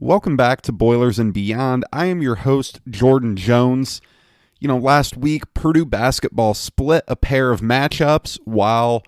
Welcome back to Boilers and Beyond. I am your host, Jordan Jones. Last week, Purdue basketball split a pair of matchups while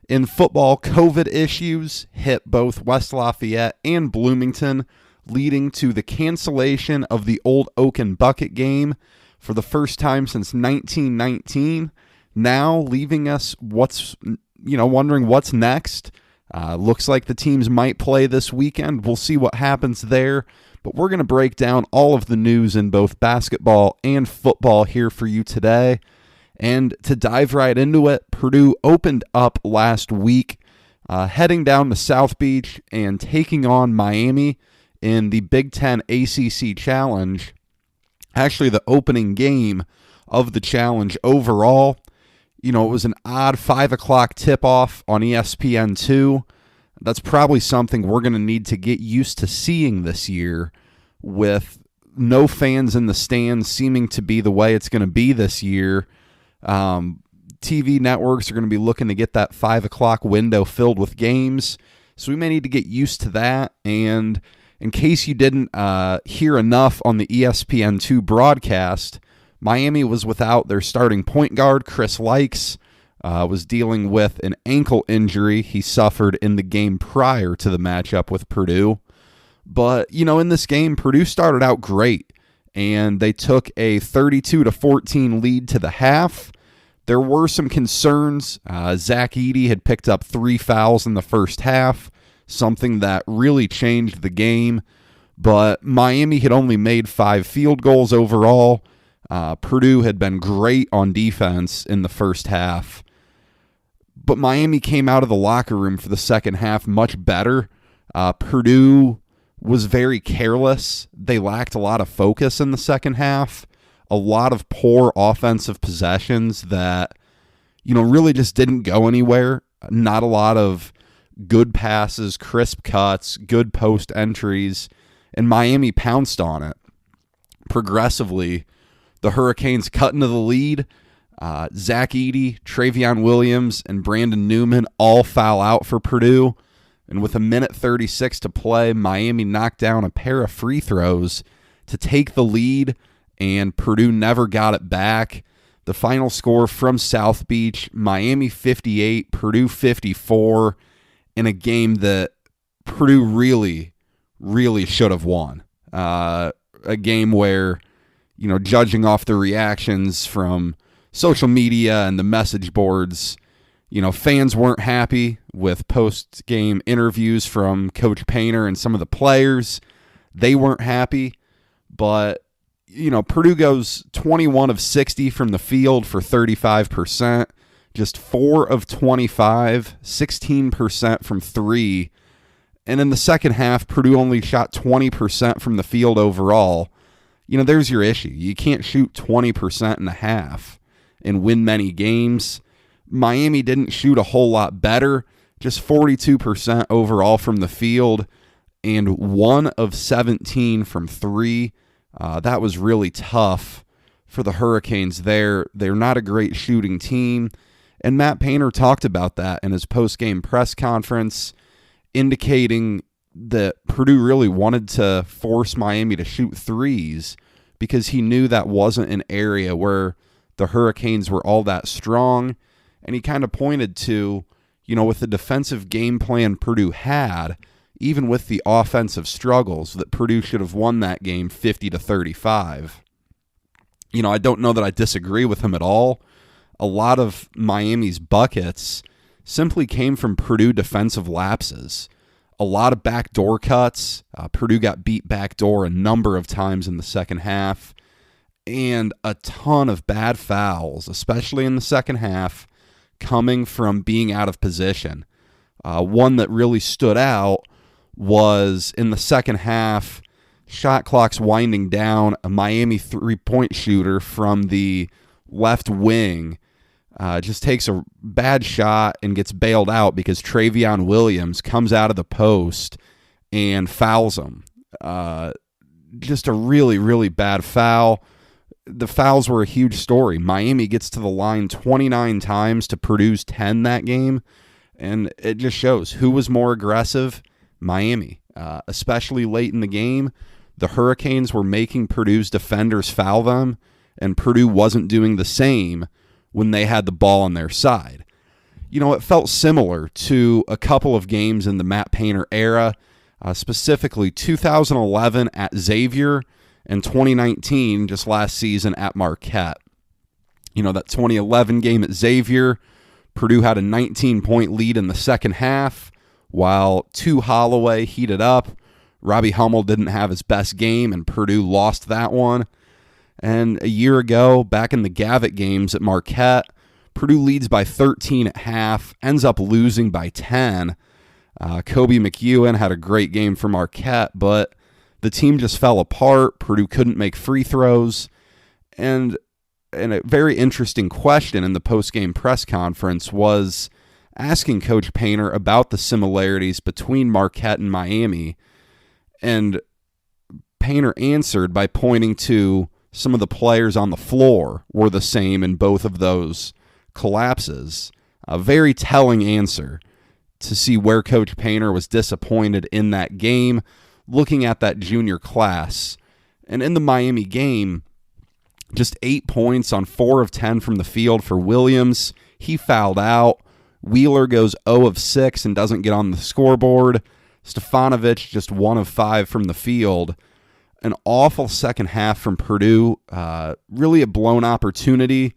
in football, COVID issues hit both West Lafayette and Bloomington, leading to the cancellation of the Old Oaken Bucket Game for the first time since 1919. Now leaving us wondering what's next. Looks like the teams might play this weekend. We'll see what happens there. But we're going to break down all of the news in both basketball and football here for you today. And to dive right into it, Purdue opened up last week, heading down to South Beach and taking on Miami in the Big Ten ACC Challenge. Actually, the opening game of the challenge overall. It was an odd 5 o'clock tip-off on ESPN2. That's probably something we're going to need to get used to seeing this year, with no fans in the stands seeming to be the way it's going to be this year. TV networks are going to be looking to get that 5 o'clock window filled with games, so we may need to get used to that. And in case you didn't hear enough on the ESPN2 broadcast, Miami was without their starting point guard, Chris Likes, was dealing with an ankle injury he suffered in the game prior to the matchup with Purdue. But, in this game, Purdue started out great, and they took a 32-14 lead to the half. There were some concerns. Zach Edey had picked up 3 fouls in the first half, something that really changed the game. But Miami had only made 5 field goals overall. Purdue had been great on defense in the first half, but Miami came out of the locker room for the second half much better. Purdue was very careless. They lacked a lot of focus in the second half, a lot of poor offensive possessions that, really just didn't go anywhere. Not a lot of good passes, crisp cuts, good post entries, and Miami pounced on it progressively. The Hurricanes cut into the lead. Zach Edey, Travion Williams, and Brandon Newman all foul out for Purdue. And with 1:36 to play, Miami knocked down a pair of free throws to take the lead, and Purdue never got it back. The final score from South Beach, Miami 58, Purdue 54, in a game that Purdue really, really should have won. A game where, judging off the reactions from social media and the message boards, fans weren't happy with post-game interviews from Coach Painter and some of the players. They weren't happy, but, Purdue goes 21 of 60 from the field for 35%, just 4 of 25, 16% from 3. And in the second half, Purdue only shot 20% from the field overall. There's your issue. You can't shoot 20% in a half and win many games. Miami didn't shoot a whole lot better, just 42% overall from the field and 1 of 17 from 3. That was really tough for the Hurricanes there. They're not a great shooting team, and Matt Painter talked about that in his post-game press conference, indicating that Purdue really wanted to force Miami to shoot threes because he knew that wasn't an area where the Hurricanes were all that strong. And he kind of pointed to, with the defensive game plan Purdue had, even with the offensive struggles, that Purdue should have won that game 50-35. I don't know that I disagree with him at all. A lot of Miami's buckets simply came from Purdue defensive lapses. A lot of backdoor cuts. Purdue got beat backdoor a number of times in the second half. And a ton of bad fouls, especially in the second half, coming from being out of position. One that really stood out was in the second half, shot clock's winding down, a Miami three-point shooter from the left wing just takes a bad shot and gets bailed out because Travion Williams comes out of the post and fouls him. Just a really, really bad foul. The fouls were a huge story. Miami gets to the line 29 times to Purdue's 10 that game, and it just shows who was more aggressive. Miami. especially late in the game. The Hurricanes were making Purdue's defenders foul them, and Purdue wasn't doing the same when they had the ball on their side. It felt similar to a couple of games in the Matt Painter era, specifically 2011 at Xavier and 2019, just last season, at Marquette. That 2011 game at Xavier, Purdue had a 19-point lead in the second half, while Holloway heated up. Robbie Hummel didn't have his best game, and Purdue lost that one. And a year ago, back in the Gavitt games at Marquette, Purdue leads by 13 at half, ends up losing by 10. Kobe McEwen had a great game for Marquette, but the team just fell apart. Purdue couldn't make free throws. And a very interesting question in the post-game press conference was asking Coach Painter about the similarities between Marquette and Miami. And Painter answered by pointing to some of the players on the floor were the same in both of those collapses. A very telling answer to see where Coach Painter was disappointed in that game, looking at that junior class. And in the Miami game, just 8 points on 4 of 10 from the field for Williams. He fouled out. Wheeler goes 0 of 6 and doesn't get on the scoreboard. Stefanovic just 1 of 5 from the field. An awful second half from Purdue. Really a blown opportunity.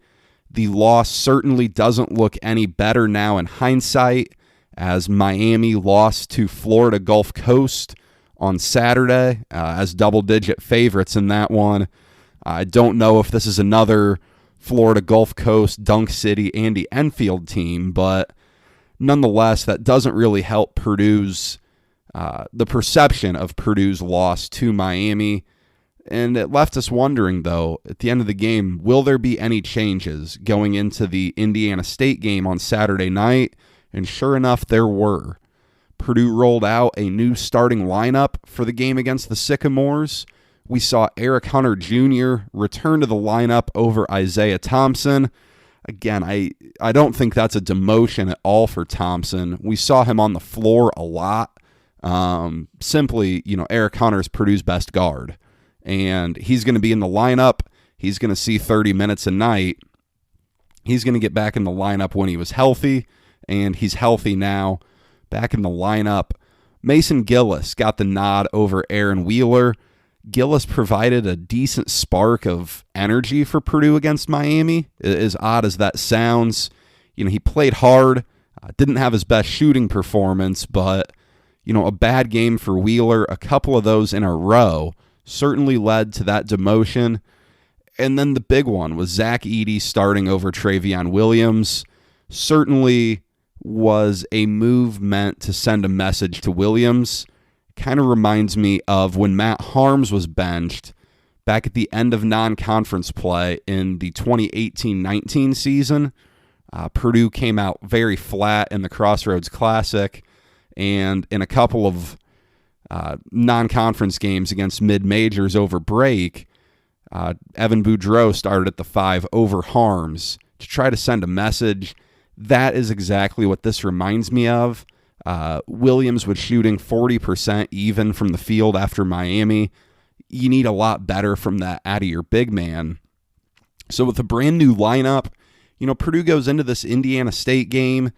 The loss certainly doesn't look any better now in hindsight, as Miami lost to Florida Gulf Coast on Saturday as double-digit favorites in that one. I don't know if this is another Florida Gulf Coast, Dunk City, Andy Enfield team, but nonetheless, that doesn't really help Purdue's the perception of Purdue's loss to Miami. And it left us wondering, though, at the end of the game, will there be any changes going into the Indiana State game on Saturday night? And sure enough, there were. Purdue rolled out a new starting lineup for the game against the Sycamores. We saw Eric Hunter Jr. return to the lineup over Isaiah Thompson. Again, I don't think that's a demotion at all for Thompson. We saw him on the floor a lot. Simply, Eric Hunter's Purdue's best guard. And he's going to be in the lineup. He's going to see 30 minutes a night. He's going to get back in the lineup when he was healthy, and he's healthy now. Back in the lineup. Mason Gillis got the nod over Aaron Wheeler. Gillis provided a decent spark of energy for Purdue against Miami, as odd as that sounds. He played hard, didn't have his best shooting performance, but a bad game for Wheeler, a couple of those in a row, certainly led to that demotion. And then the big one was Zach Edey starting over Travion Williams. Certainly was a move meant to send a message to Williams. Kind of reminds me of when Matt Harms was benched back at the end of non-conference play in the 2018-19 season. Purdue came out very flat in the Crossroads Classic, and in a couple of non-conference games against mid-majors over break, Evan Boudreau started at the 5 over Harms to try to send a message. That is exactly what this reminds me of. Williams was shooting 40% even from the field after Miami. You need a lot better from that out of your big man. So with a brand new lineup, Purdue goes into this Indiana State game.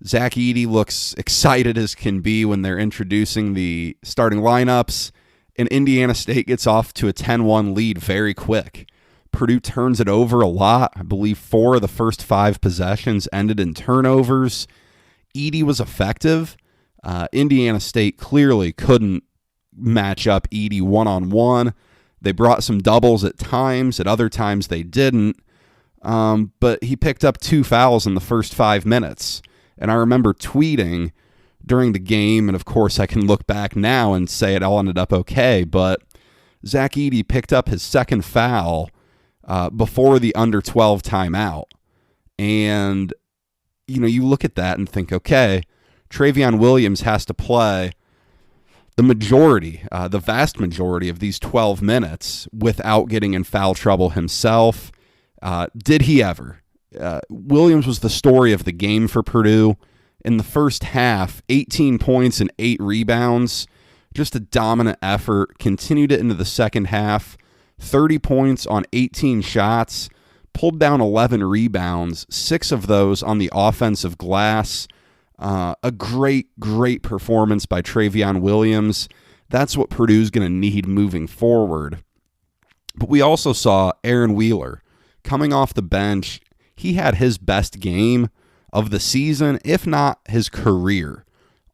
Zach Edey looks excited as can be when they're introducing the starting lineups, and Indiana State gets off to a 10-1 lead very quick. Purdue turns it over a lot. I believe 4 of the first 5 possessions ended in turnovers. Edey was effective. Indiana State clearly couldn't match up Edey one-on-one. They brought some doubles at times. At other times they didn't. But he picked up 2 fouls in the first 5 minutes. And I remember tweeting during the game, and of course I can look back now and say it all ended up okay, but Zach Edey picked up his second foul before the under 12 timeout. And, you look at that and think, okay, Travion Williams has to play the vast majority of these 12 minutes without getting in foul trouble himself. Did he ever? Williams was the story of the game for Purdue. In the first half, 18 points and 8 rebounds. Just a dominant effort, continued it into the second half, 30 points on 18 shots, pulled down 11 rebounds, 6 of those on the offensive glass. A great performance by Travion Williams. That's what Purdue's going to need moving forward. But we also saw Aaron Wheeler coming off the bench. He had his best game of the season, if not his career,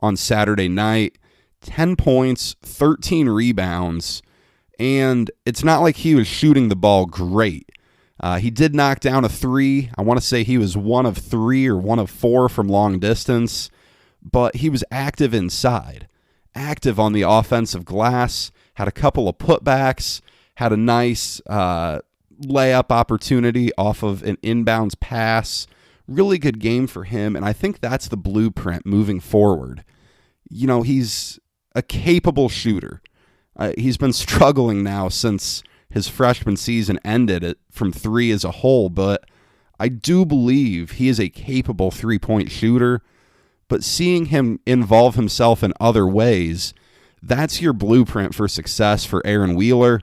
on Saturday night. 10 points, 13 rebounds, and it's not like he was shooting the ball great. He did knock down a 3. I want to say he was 1 of 3 or 1 of 4 from long distance, but he was active inside, active on the offensive glass, had a couple of putbacks, had a nice layup opportunity off of an inbounds pass. Really good game for him, and I think that's the blueprint moving forward. You know, he's a capable shooter. He's been struggling now since his freshman season ended from 3 as a whole, but I do believe he is a capable three-point shooter. But seeing him involve himself in other ways, that's your blueprint for success for Aaron Wheeler.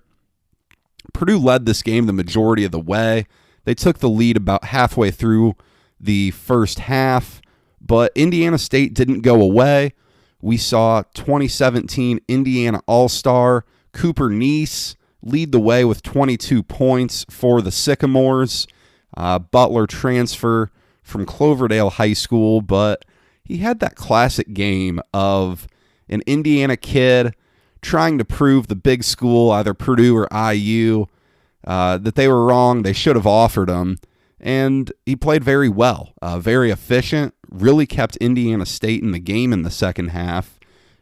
Purdue led this game the majority of the way. They took the lead about halfway through the first half, but Indiana State didn't go away. We saw 2017 Indiana All-Star Cooper Neese lead the way with 22 points for the Sycamores. Butler transfer from Cloverdale High School, but he had that classic game of an Indiana kid trying to prove the big school, either Purdue or IU, that they were wrong. They should have offered him. And he played very well, very efficient, really kept Indiana State in the game in the second half.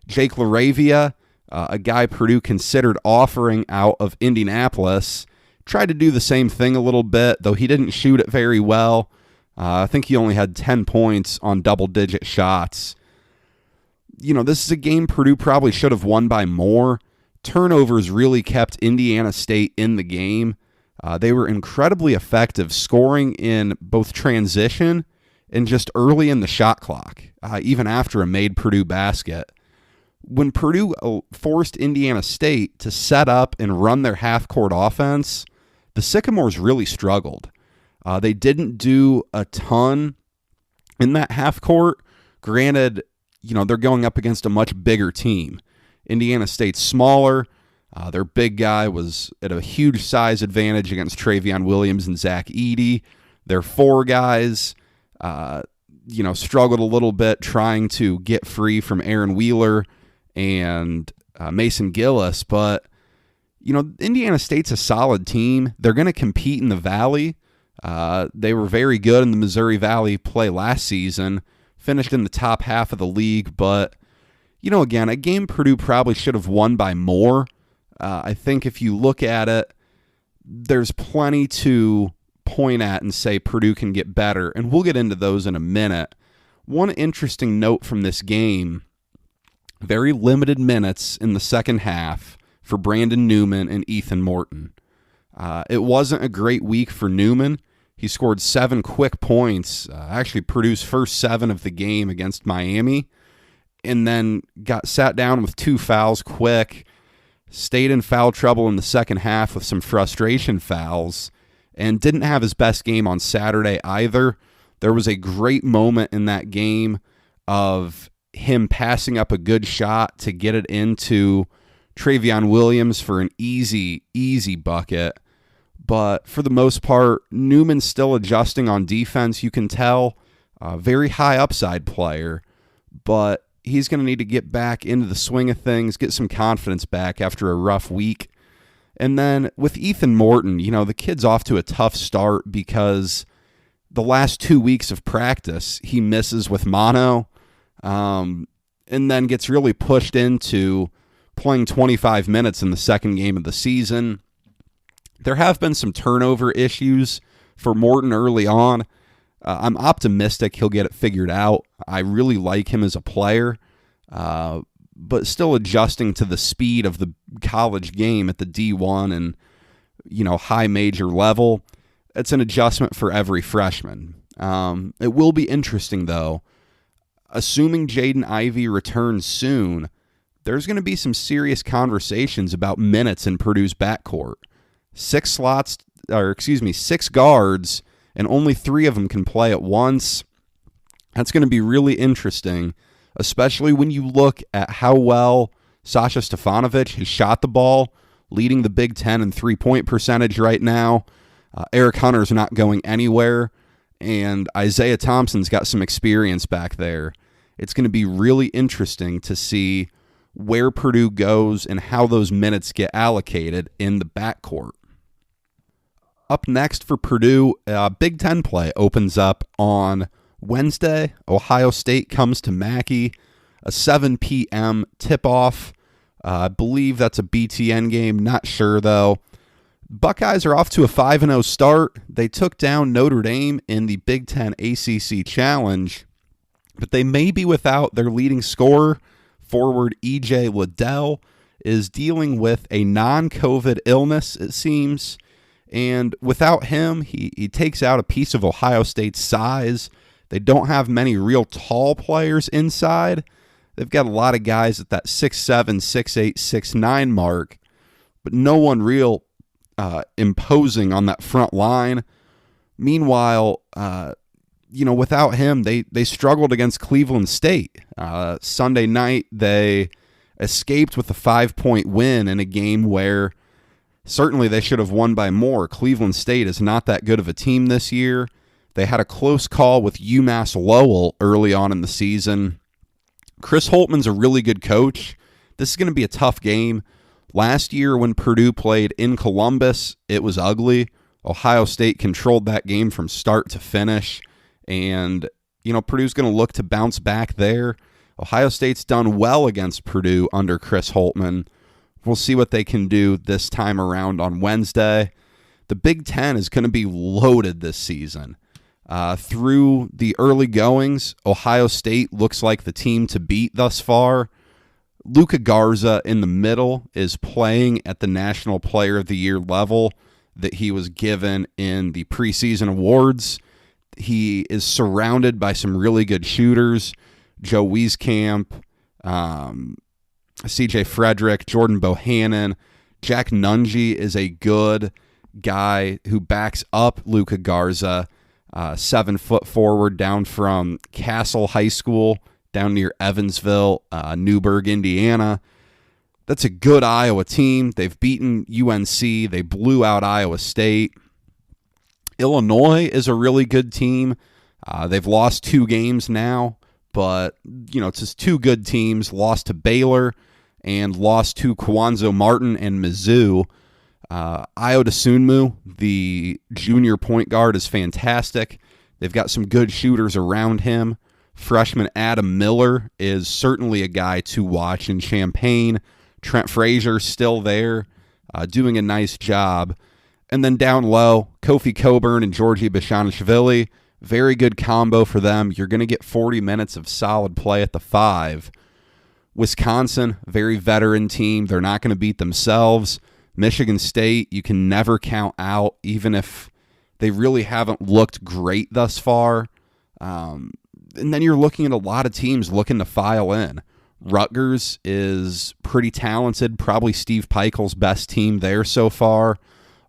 Jake LaRavia, a guy Purdue considered offering out of Indianapolis, tried to do the same thing a little bit, though he didn't shoot it very well. I think he only had 10 points on double-digit shots. You know, this is a game Purdue probably should have won by more. Turnovers really kept Indiana State in the game. They were incredibly effective, scoring in both transition and just early in the shot clock, even after a made Purdue basket. When Purdue forced Indiana State to set up and run their half-court offense, the Sycamores really struggled. They didn't do a ton in that half-court. Granted, you know, they're going up against a much bigger team. Indiana State's smaller. Their big guy was at a huge size advantage against Travion Williams and Zach Edey. Their 4 guys, struggled a little bit trying to get free from Aaron Wheeler and Mason Gillis. But, you know, Indiana State's a solid team. They're going to compete in the Valley. They were very good in the Missouri Valley play last season, finished in the top half of the league. But, you know, again, a game Purdue probably should have won by more. I think if you look at it, there's plenty to point at and say Purdue can get better, and we'll get into those in a minute. One interesting note from this game, very limited minutes in the second half for Brandon Newman and Ethan Morton. It wasn't a great week for Newman. He scored 7 quick points, actually Purdue's first 7 of the game against Miami, and then got sat down with 2 fouls quick. Stayed in foul trouble in the second half with some frustration fouls, and didn't have his best game on Saturday either. There was a great moment in that game of him passing up a good shot to get it into Travion Williams for an easy bucket. But for the most part, Newman's still adjusting on defense. You can tell, very high upside player, but he's going to need to get back into the swing of things, get some confidence back after a rough week. And then with Ethan Morton, you know, the kid's off to a tough start because the last 2 weeks of practice, he misses with mono, and then gets really pushed into playing 25 minutes in the second game of the season. There have been some turnover issues for Morton early on. I'm optimistic he'll get it figured out. I really like him as a player, but still adjusting to the speed of the college game at the D1 and, you know, high major level. It's an adjustment for every freshman. It will be interesting, though. Assuming Jaden Ivey returns soon, there's going to be some serious conversations about minutes in Purdue's backcourt. 6 guards, and only 3 of them can play at once. That's going to be really interesting, especially when you look at how well Sasha Stefanovic has shot the ball, leading the Big Ten in three-point percentage right now. Eric Hunter's not going anywhere, and Isaiah Thompson's got some experience back there. It's going to be really interesting to see where Purdue goes and how those minutes get allocated in the backcourt. Up next for Purdue, Big Ten play opens up on Wednesday. Ohio State comes to Mackey, a 7 p.m. tip-off. I believe that's a BTN game. Not sure, though. Buckeyes are off to a 5-0 start. They took down Notre Dame in the Big Ten ACC Challenge, but they may be without their leading scorer. Forward E.J. Liddell is dealing with a non-COVID illness, it seems, and without him, he takes out a piece of Ohio State's size. They don't have many real tall players inside. They've got a lot of guys at that 6'7", 6'8", 6'9" mark, but no one real imposing on that front line. Meanwhile, without him, they struggled against Cleveland State. Sunday night, they escaped with a 5-point win in a game where certainly they should have won by more. Cleveland State is not that good of a team this year. They had a close call with UMass Lowell early on in the season. Chris Holtman's a really good coach. This is going to be a tough game. Last year when Purdue played in Columbus, it was ugly. Ohio State controlled that game from start to finish. And, Purdue's going to look to bounce back there. Ohio State's done well against Purdue under Chris Holtman. We'll see what they can do this time around on Wednesday. The Big Ten is going to be loaded this season. Through the early goings, Ohio State looks like the team to beat thus far. Luka Garza in the middle is playing at the National Player of the Year level that he was given in the preseason awards. He is surrounded by some really good shooters. Joe Wieskamp, C.J. Frederick, Jordan Bohannon. Jack Nunge is a good guy who backs up Luka Garza, 7-foot forward down from Castle High School down near Evansville, Newburgh, Indiana. That's a good Iowa team. They've beaten UNC. They blew out Iowa State. Illinois is a really good team. They've lost 2 games now, but, it's just 2 good teams. Lost to Baylor and lost to Kwanzaa Martin and Mizzou. Ayo Dosunmu, the junior point guard, is fantastic. They've got some good shooters around him. Freshman Adam Miller is certainly a guy to watch in Champaign. Trent Frazier still there, doing a nice job. And then down low, Kofi Coburn and Georgie Bashanishvili. Very good combo for them. You're going to get 40 minutes of solid play at the 5. Wisconsin, very veteran team. They're not going to beat themselves. Michigan State, you can never count out, even if they really haven't looked great thus far. And then you're looking at a lot of teams looking to file in. Rutgers is pretty talented, probably Steve Peichel's best team there so far.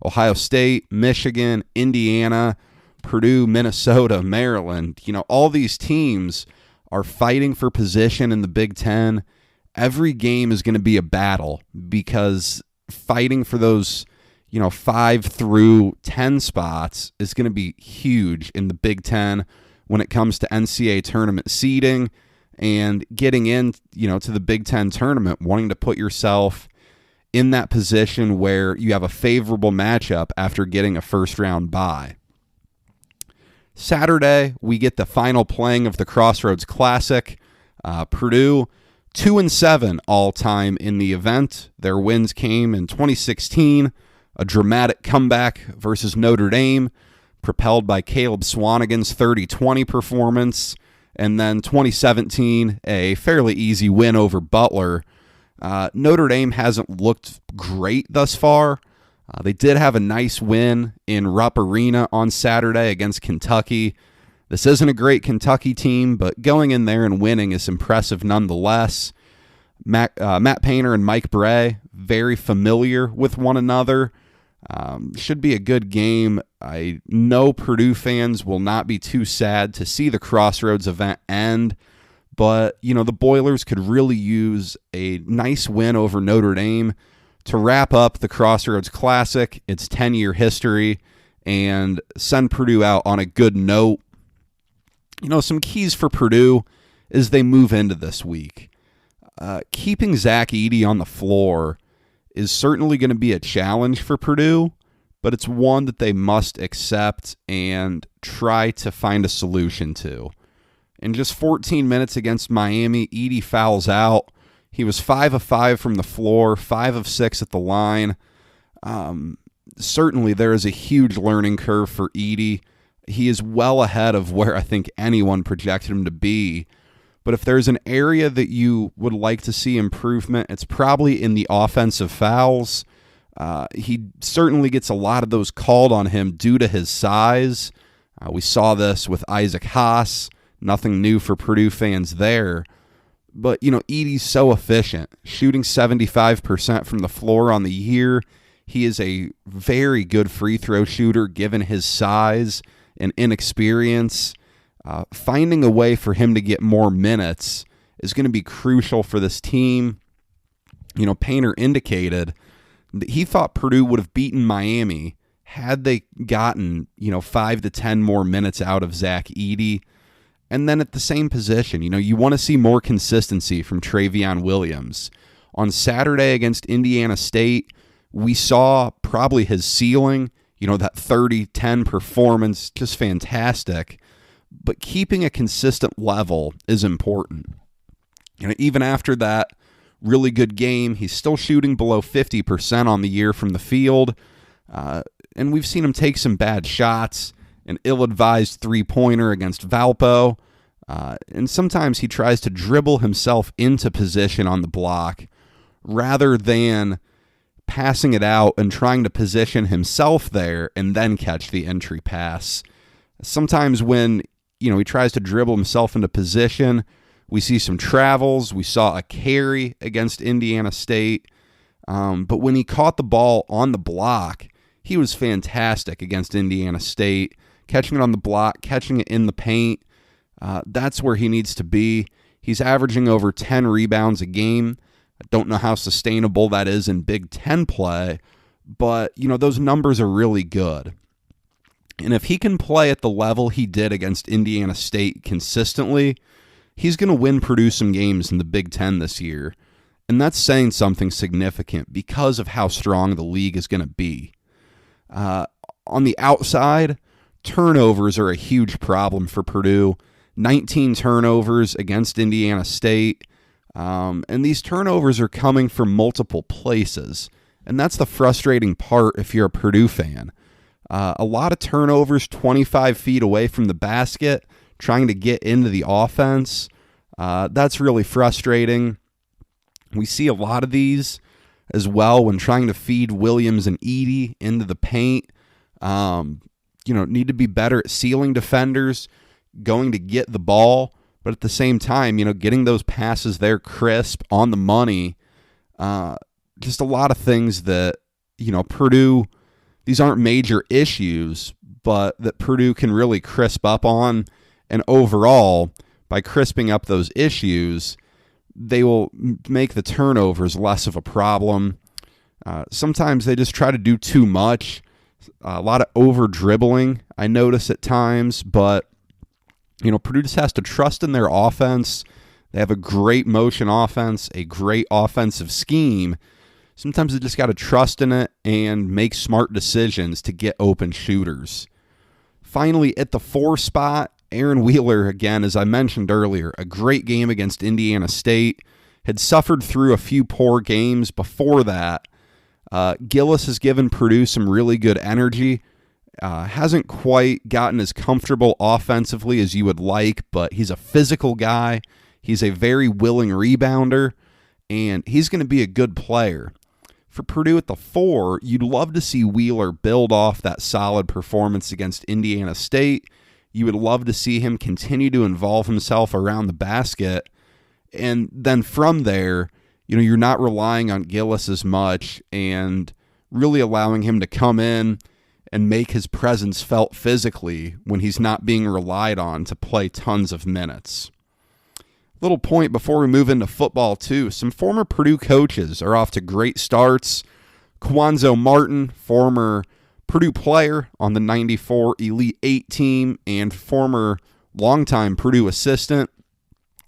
Ohio State, Michigan, Indiana, Purdue, Minnesota, Maryland. All these teams are fighting for position in the Big Ten. Every game is going to be a battle because fighting for those, 5 through 10 spots is going to be huge in the Big Ten when it comes to NCAA tournament seeding and getting in, to the Big Ten tournament, wanting to put yourself in that position where you have a favorable matchup after getting a first-round bye. Saturday, we get the final playing of the Crossroads Classic. Purdue, 2-7 all-time in the event. Their wins came in 2016, a dramatic comeback versus Notre Dame, propelled by Caleb Swanigan's 30-20 performance, and then 2017, a fairly easy win over Butler. Notre Dame hasn't looked great thus far. They did have a nice win in Rupp Arena on Saturday against Kentucky. This isn't a great Kentucky team, but going in there and winning is impressive nonetheless. Matt Painter and Mike Bray, very familiar with one another. Should be a good game. I know Purdue fans will not be too sad to see the Crossroads event end, but, the Boilers could really use a nice win over Notre Dame to wrap up the Crossroads Classic, its 10-year history, and send Purdue out on a good note. Some keys for Purdue as they move into this week. Keeping Zach Edey on the floor is certainly going to be a challenge for Purdue, but it's one that they must accept and try to find a solution to. In just 14 minutes against Miami, Edey fouls out. He was 5 of 5 from the floor, 5 of 6 at the line. Certainly there is a huge learning curve for Edey. He is well ahead of where I think anyone projected him to be. But if there's an area that you would like to see improvement, it's probably in the offensive fouls. He certainly gets a lot of those called on him due to his size. We saw this with Isaac Haas. Nothing new for Purdue fans there. But, Edey's so efficient, shooting 75% from the floor on the year. He is a very good free throw shooter given his size and inexperience. Finding a way for him to get more minutes is going to be crucial for this team. Painter indicated that he thought Purdue would have beaten Miami had they gotten, 5 to 10 more minutes out of Zach Edey. And then at the same position, you want to see more consistency from Travion Williams. On Saturday against Indiana State, we saw probably his ceiling, that 30-10 performance, just fantastic. But keeping a consistent level is important. Even after that really good game, he's still shooting below 50% on the year from the field. And we've seen him take some bad shots. An ill-advised three-pointer against Valpo. And sometimes he tries to dribble himself into position on the block rather than passing it out and trying to position himself there and then catch the entry pass. Sometimes when, he tries to dribble himself into position, we see some travels. We saw a carry against Indiana State. But when he caught the ball on the block, he was fantastic against Indiana State. Catching it on the block, catching it in the paint, that's where he needs to be. He's averaging over 10 rebounds a game. I don't know how sustainable that is in Big Ten play, but, those numbers are really good. And if he can play at the level he did against Indiana State consistently, he's going to win Purdue some games in the Big Ten this year. And that's saying something significant because of how strong the league is going to be. On the outside, turnovers are a huge problem for Purdue. 19 turnovers against Indiana State. And these turnovers are coming from multiple places. And that's the frustrating part if you're a Purdue fan. A lot of turnovers 25 feet away from the basket, trying to get into the offense. That's really frustrating. We see a lot of these as well when trying to feed Williams and Edey into the paint. Need to be better at sealing defenders, going to get the ball, but at the same time, getting those passes there crisp, on the money. Just a lot of things that, Purdue, these aren't major issues, but that Purdue can really crisp up on. And overall, by crisping up those issues, they will make the turnovers less of a problem. Sometimes they just try to do too much. A lot of over-dribbling, I notice at times, but, Purdue just has to trust in their offense. They have a great motion offense, a great offensive scheme. Sometimes they just got to trust in it and make smart decisions to get open shooters. Finally, at the 4 spot, Aaron Wheeler, again, as I mentioned earlier, a great game against Indiana State. Had suffered through a few poor games before that. Gillis has given Purdue some really good energy. Hasn't quite gotten as comfortable offensively as you would like, but he's a physical guy. He's a very willing rebounder, and he's going to be a good player. For Purdue at the 4, you'd love to see Wheeler build off that solid performance against Indiana State. You would love to see him continue to involve himself around the basket. And then from there, you're not relying on Gillis as much and really allowing him to come in and make his presence felt physically when he's not being relied on to play tons of minutes. Little point before we move into football, too. Some former Purdue coaches are off to great starts. Kwanzo Martin, former Purdue player on the 94 Elite 8 team and former longtime Purdue assistant.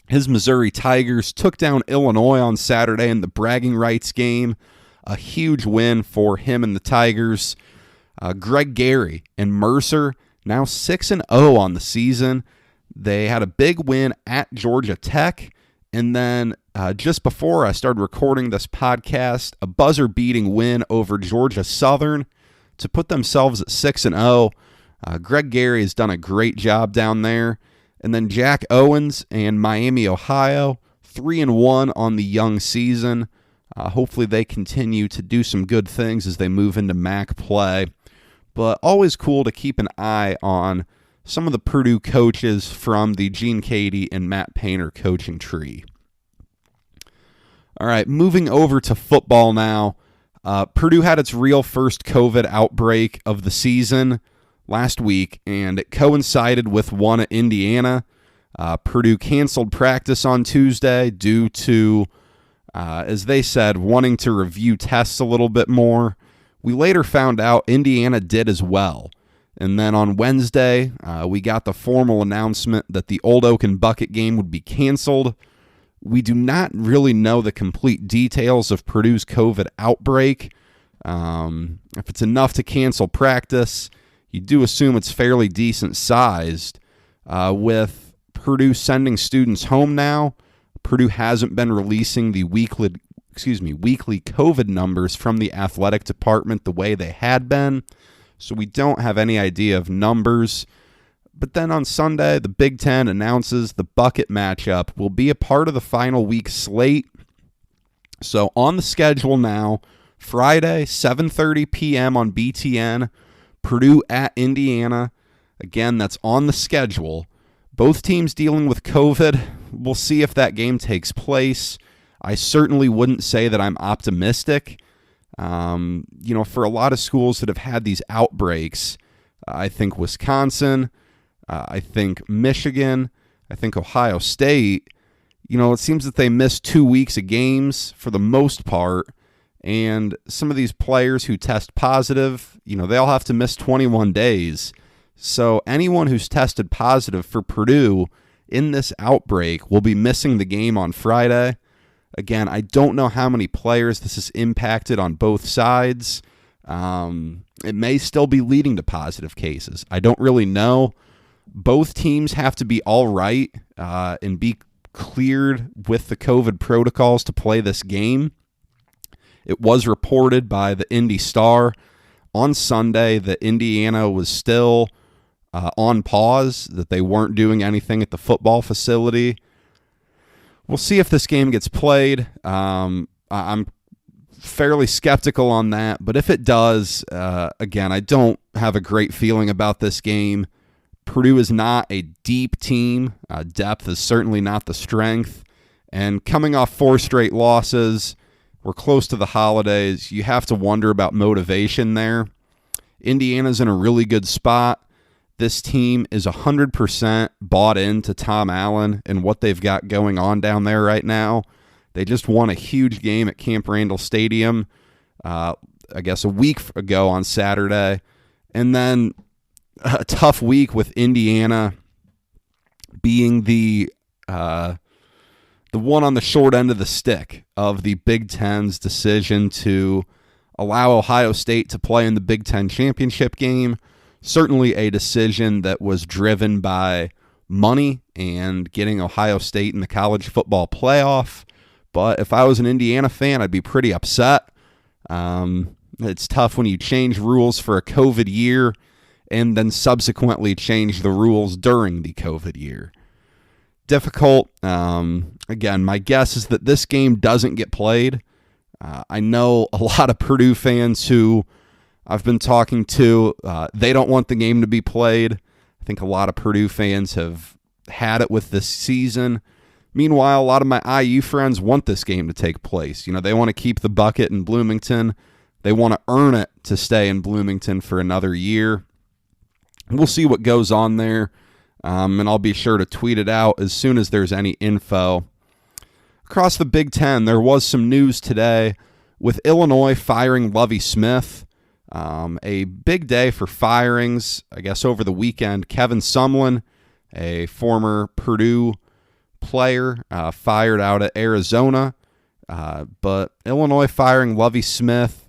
His Missouri Tigers took down Illinois on Saturday in the bragging rights game. A huge win for him and the Tigers. Greg Gary and Mercer, now 6-0 on the season. They had a big win at Georgia Tech. And then just before I started recording this podcast, a buzzer-beating win over Georgia Southern to put themselves at 6-0. Greg Gary has done a great job down there. And then Jack Owens and Miami, Ohio, 3-1 on the young season. Hopefully they continue to do some good things as they move into MAC play. But always cool to keep an eye on some of the Purdue coaches from the Gene Cady and Matt Painter coaching tree. All right, moving over to football now. Purdue had its real first COVID outbreak of the season last week, and it coincided with one at Indiana. Purdue canceled practice on Tuesday due to, as they said, wanting to review tests a little bit more. We later found out Indiana did as well. And then on Wednesday, we got the formal announcement that the Old Oaken Bucket Game would be canceled. We do not really know the complete details of Purdue's COVID outbreak. If it's enough to cancel practice, you do assume it's fairly decent sized. With Purdue sending students home now, Purdue hasn't been releasing the weekly COVID numbers from the athletic department the way they had been, so we don't have any idea of numbers. But then on Sunday, the Big Ten announces the bucket matchup will be a part of the final week slate. So on the schedule now, Friday, 7:30 p.m. on BTN, Purdue at Indiana. Again, that's on the schedule. Both teams dealing with COVID. We'll see if that game takes place. I certainly wouldn't say that I'm optimistic. For a lot of schools that have had these outbreaks, I think Wisconsin, I think Michigan, I think Ohio State, it seems that they missed 2 weeks of games for the most part. And some of these players who test positive, they all have to miss 21 days. So anyone who's tested positive for Purdue in this outbreak will be missing the game on Friday. Again, I don't know how many players this has impacted on both sides. It may still be leading to positive cases. I don't really know. Both teams have to be all right and be cleared with the COVID protocols to play this game. It was reported by the Indy Star on Sunday that Indiana was still on pause, that they weren't doing anything at the football facility. We'll see if this game gets played. I'm fairly skeptical on that, but if it does, again, I don't have a great feeling about this game. Purdue is not a deep team. Depth is certainly not the strength. And coming off 4 straight losses, we're close to the holidays. You have to wonder about motivation there. Indiana's in a really good spot. This team is 100% bought into Tom Allen and what they've got going on down there right now. They just won a huge game at Camp Randall Stadium, I guess a week ago on Saturday. And then a tough week with Indiana being the one on the short end of the stick of the Big Ten's decision to allow Ohio State to play in the Big Ten championship game. Certainly a decision that was driven by money and getting Ohio State in the college football playoff. But if I was an Indiana fan, I'd be pretty upset. It's tough when you change rules for a COVID year and then subsequently change the rules during the COVID year. Difficult. Again, my guess is that this game doesn't get played. I know a lot of Purdue fans who I've been talking to, they don't want the game to be played. I think a lot of Purdue fans have had it with this season. Meanwhile, a lot of my IU friends want this game to take place. They want to keep the bucket in Bloomington. They want to earn it to stay in Bloomington for another year. We'll see what goes on there, and I'll be sure to tweet it out as soon as there's any info. Across the Big Ten, there was some news today with Illinois firing Lovie Smith. A big day for firings, I guess, over the weekend. Kevin Sumlin, a former Purdue player, fired out at Arizona. But Illinois firing Lovie Smith,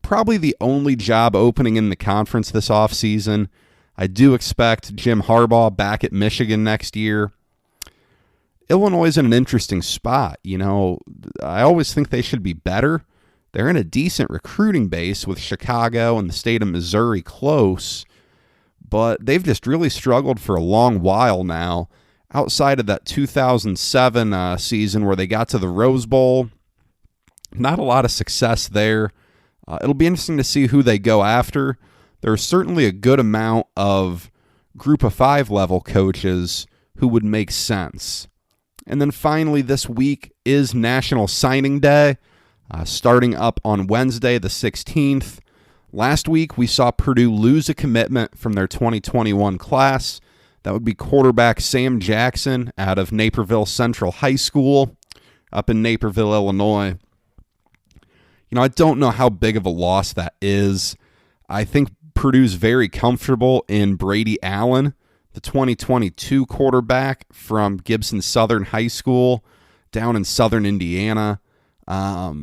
probably the only job opening in the conference this offseason. I do expect Jim Harbaugh back at Michigan next year. Illinois is in an interesting spot. I always think they should be better. They're in a decent recruiting base with Chicago and the state of Missouri close, but they've just really struggled for a long while now. Outside of that 2007 season where they got to the Rose Bowl, not a lot of success there. It'll be interesting to see who they go after. There's certainly a good amount of Group of 5 level coaches who would make sense. And then finally, this week is National Signing Day, starting up on Wednesday, the 16th. Last week, we saw Purdue lose a commitment from their 2021 class. That would be quarterback Sam Jackson out of Naperville Central High School up in Naperville, Illinois. I don't know how big of a loss that is. I think Purdue's very comfortable in Brady Allen, the 2022 quarterback from Gibson Southern High School down in southern Indiana. I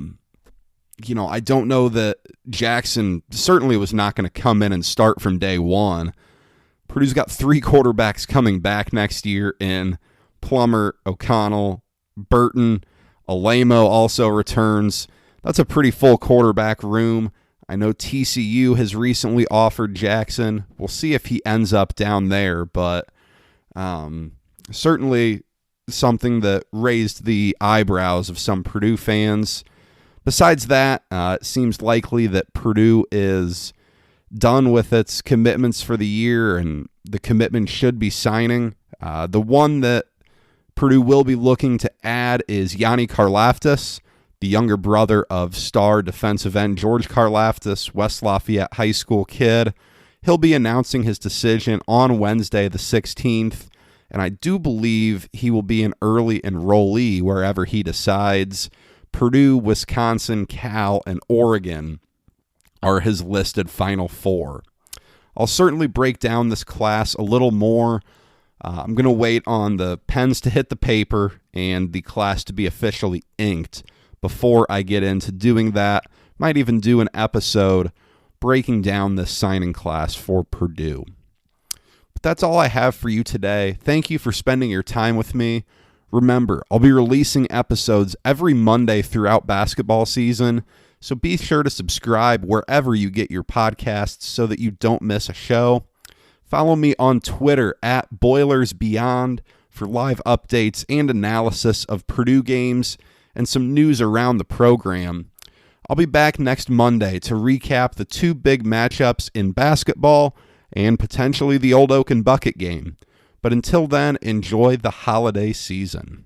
don't know that Jackson certainly was not going to come in and start from day one. Purdue's got 3 quarterbacks coming back next year in Plummer, O'Connell, Burton. Alamo also returns. That's a pretty full quarterback room. I know TCU has recently offered Jackson. We'll see if he ends up down there, but certainly something that raised the eyebrows of some Purdue fans. Besides that, it seems likely that Purdue is done with its commitments for the year, and the commitment should be signing. The one that Purdue will be looking to add is Yanni Karlaftis, the younger brother of star defensive end George Karlaftis, West Lafayette High School kid. He'll be announcing his decision on Wednesday, the 16th, and I do believe he will be an early enrollee wherever he decides. Purdue, Wisconsin, Cal, and Oregon are his listed Final Four. I'll certainly break down this class a little more. I'm going to wait on the pens to hit the paper and the class to be officially inked before I get into doing that. Might even do an episode breaking down this signing class for Purdue. But that's all I have for you today. Thank you for spending your time with me. Remember, I'll be releasing episodes every Monday throughout basketball season, so be sure to subscribe wherever you get your podcasts so that you don't miss a show. Follow me on Twitter at BoilersBeyond for live updates and analysis of Purdue games and some news around the program. I'll be back next Monday to recap the 2 big matchups in basketball and potentially the Old Oaken Bucket Game. But until then, enjoy the holiday season.